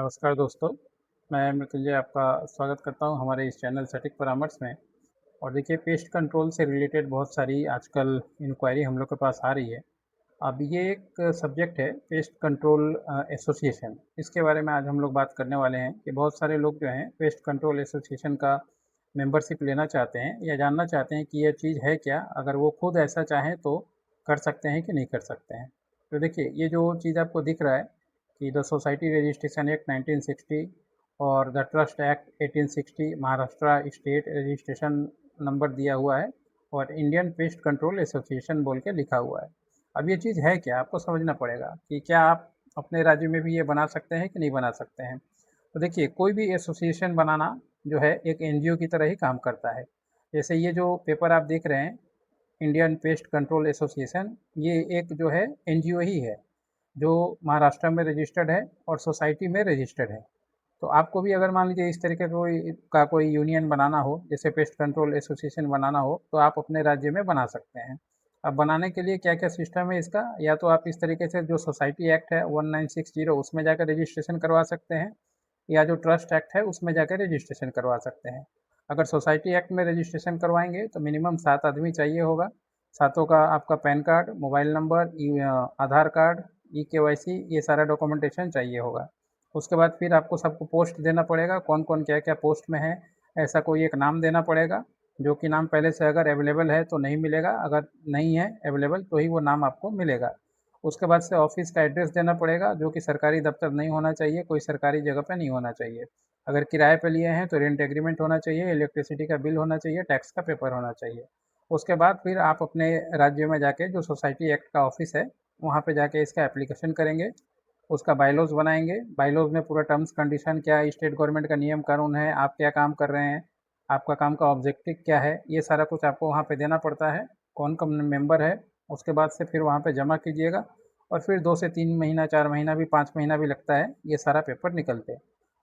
नमस्कार दोस्तों, मैं मृत्युंजय आपका स्वागत करता हूं हमारे इस चैनल सटीक परामर्श में। और देखिए, पेस्ट कंट्रोल से रिलेटेड बहुत सारी आजकल इंक्वायरी हम लोग के पास आ रही है। अब ये एक सब्जेक्ट है, पेस्ट कंट्रोल एसोसिएशन। इसके बारे में आज हम लोग बात करने वाले हैं कि बहुत सारे लोग जो हैं पेस्ट कंट्रोल एसोसिएशन का मेंबरशिप लेना चाहते हैं या जानना चाहते हैं कि यह चीज़ है क्या, अगर वो खुद ऐसा चाहें तो कर सकते हैं कि नहीं कर सकते हैं। तो देखिए, ये जो चीज़ आपको दिख रहा है कि द सोसाइटी रजिस्ट्रेशन एक्ट 1960 और the trust act 1860, Maharashtra state registration number दिया हुआ है और इंडियन पेस्ट कंट्रोल एसोसिएशन बोल के लिखा हुआ है। अब ये चीज़ है क्या, आपको समझना पड़ेगा कि क्या आप अपने राज्य में भी ये बना सकते हैं कि नहीं बना सकते हैं। तो देखिए, कोई भी एसोसिएशन बनाना जो है एक एनजीओ की तरह ही काम करता है। जैसे ये जो पेपर आप देख रहे हैं, इंडियन पेस्ट कंट्रोल एसोसिएशन, ये एक जो है एनजीओ ही है जो महाराष्ट्र में रजिस्टर्ड है और सोसाइटी में रजिस्टर्ड है। तो आपको भी अगर मान लीजिए इस तरीके कोई यूनियन बनाना हो, जैसे पेस्ट कंट्रोल एसोसिएशन बनाना हो, तो आप अपने राज्य में बना सकते हैं। अब बनाने के लिए क्या क्या सिस्टम है इसका, या तो आप इस तरीके से जो सोसाइटी एक्ट है 1960 उसमें जाकर रजिस्ट्रेशन करवा सकते हैं, या जो ट्रस्ट एक्ट है उसमें जाकर रजिस्ट्रेशन करवा सकते हैं। अगर सोसाइटी एक्ट में रजिस्ट्रेशन करवाएंगे तो मिनिमम 7 आदमी चाहिए होगा। सातों का आपका पैन कार्ड, मोबाइल नंबर, आधार कार्ड, ई-केवाईसी, ये सारा डॉक्यूमेंटेशन चाहिए होगा। उसके बाद फिर आपको सबको पोस्ट देना पड़ेगा, कौन कौन क्या क्या पोस्ट में है, ऐसा कोई एक नाम देना पड़ेगा, जो कि नाम पहले से अगर अवेलेबल है तो नहीं मिलेगा, अगर नहीं है अवेलेबल तो ही वो नाम आपको मिलेगा। उसके बाद से ऑफिस का एड्रेस देना पड़ेगा, जो कि सरकारी दफ्तर नहीं होना चाहिए, कोई सरकारी जगह पे नहीं होना चाहिए। अगर किराए पे लिए हैं तो रेंट एग्रीमेंट होना चाहिए, इलेक्ट्रिसिटी का बिल होना चाहिए, टैक्स का पेपर होना चाहिए। उसके बाद फिर आप अपने राज्य में जाके जो सोसाइटी एक्ट का ऑफिस है वहाँ पे जाके इसका एप्लीकेशन करेंगे, उसका बायलॉज बनाएंगे। बायलॉज में पूरा टर्म्स कंडीशन क्या है, स्टेट गवर्नमेंट का नियम कानून है, आप क्या काम कर रहे हैं, आपका काम का ऑब्जेक्टिव क्या है, ये सारा कुछ आपको वहाँ पे देना पड़ता है, कौन कौन मेंबर है। उसके बाद से फिर वहाँ पे जमा कीजिएगा और फिर 2 से 3 महीना, 4 महीना भी, 5 महीना भी लगता है ये सारा पेपर निकलते।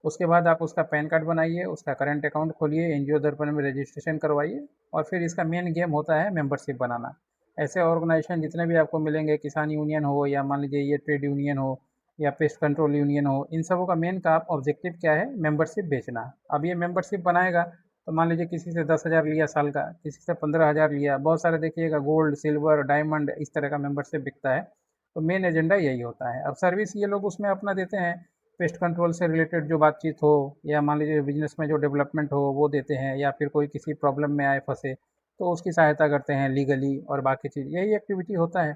उसके बाद आप उसका पैन कार्ड बनाइए, उसका करंट अकाउंट खोलिए, एनजीओ दर्पण में रजिस्ट्रेशन करवाइए और फिर इसका मेन गेम होता है मेंबरशिप बनाना। ऐसे ऑर्गेनाइजेशन जितने भी आपको मिलेंगे, किसान यूनियन हो या मान लीजिए ये ट्रेड यूनियन हो या पेस्ट कंट्रोल यूनियन हो, इन सबों का मेन का ऑब्जेक्टिव क्या है, मेंबरशिप बेचना। अब ये मेंबरशिप बनाएगा तो मान लीजिए किसी से 10,000 लिया साल का, किसी से 15,000 लिया, बहुत सारे देखिएगा गोल्ड, सिल्वर, डायमंड, इस तरह का मेंबरशिप बिकता है। तो मेन एजेंडा यही होता है। अब सर्विस ये लोग उसमें अपना देते हैं, पेस्ट कंट्रोल से रिलेटेड जो बातचीत हो या मान लीजिए बिजनेस में जो डेवलपमेंट हो वो देते हैं, या फिर कोई किसी प्रॉब्लम में आए फंसे तो उसकी सहायता करते हैं लीगली और बाकी चीज़, यही एक्टिविटी होता है।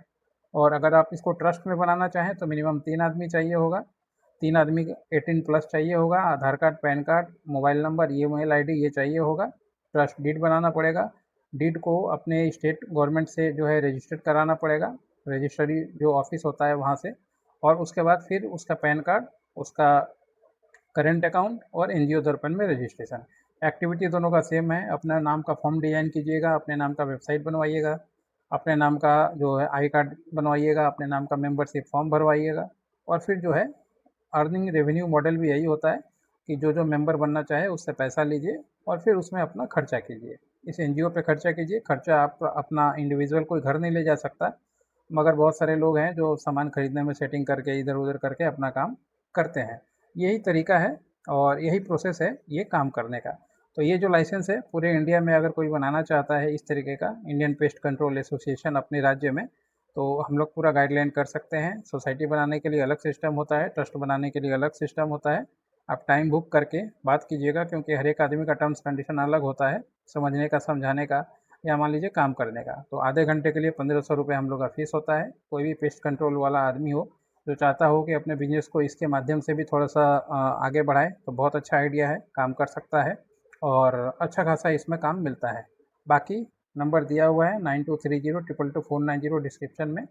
और अगर आप इसको ट्रस्ट में बनाना चाहें तो मिनिमम 3 आदमी चाहिए होगा। 3 आदमी 18+ चाहिए होगा, Aadhaar card, pan card, mobile number, email ID ये चाहिए होगा। ट्रस्ट डीड बनाना पड़ेगा। डीड को अपने स्टेट गवर्नमेंट से जो है रजिस्टर्ड कराना पड़ेगा, रजिस्ट्री जो ऑफिस होता है वहाँ से। और उसके बाद फिर उसका पैन कार्ड, उसका करेंट अकाउंट और एनजीओ दर्पण में रजिस्ट्रेशन। एक्टिविटी दोनों का सेम है। अपना नाम का फॉर्म डिज़ाइन कीजिएगा, अपने नाम का वेबसाइट बनवाइएगा, अपने नाम का जो है आई कार्ड बनवाइएगा, अपने नाम का मेंबरशिप फॉर्म भरवाइएगा। और फिर जो है अर्निंग रेवेन्यू मॉडल भी यही होता है कि जो जो मेंबर बनना चाहे उससे पैसा लीजिए और फिर उसमें अपना खर्चा कीजिए। इस एनजीओ पे खर्चा कीजिए। खर्चा आप अपना इंडिविजुअल कोई घर नहीं ले जा सकता, मगर बहुत सारे लोग हैं जो सामान खरीदने में सेटिंग करके इधर उधर करके अपना काम करते हैं। यही तरीका है और यही प्रोसेस है ये काम करने का। तो ये जो लाइसेंस है पूरे इंडिया में अगर कोई बनाना चाहता है इस तरीके का इंडियन पेस्ट कंट्रोल एसोसिएशन अपने राज्य में, तो हम लोग पूरा गाइडलाइन कर सकते हैं। सोसाइटी बनाने के लिए अलग सिस्टम होता है, ट्रस्ट बनाने के लिए अलग सिस्टम होता है। आप टाइम बुक करके बात कीजिएगा, क्योंकि हर एक आदमी का टर्म्स कंडीशन अलग होता है, समझने का, समझाने का, या मान लीजिए काम करने का। तो आधे घंटे के लिए 1500 रुपये हम लोग का फीस होता है। कोई भी पेस्ट कंट्रोल वाला आदमी हो जो चाहता हो कि अपने बिजनेस को इसके माध्यम से भी थोड़ा सा आगे बढ़ाए, तो बहुत अच्छा आइडिया है, काम कर सकता है और अच्छा खासा इसमें काम मिलता है। बाकी नंबर दिया हुआ है 9230222490 डिस्क्रिप्शन में,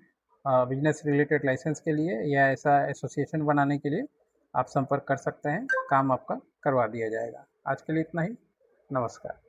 बिजनेस रिलेटेड लाइसेंस के लिए या ऐसा एसोसिएशन बनाने के लिए आप संपर्क कर सकते हैं, काम आपका करवा दिया जाएगा। आज के लिए इतना ही। नमस्कार।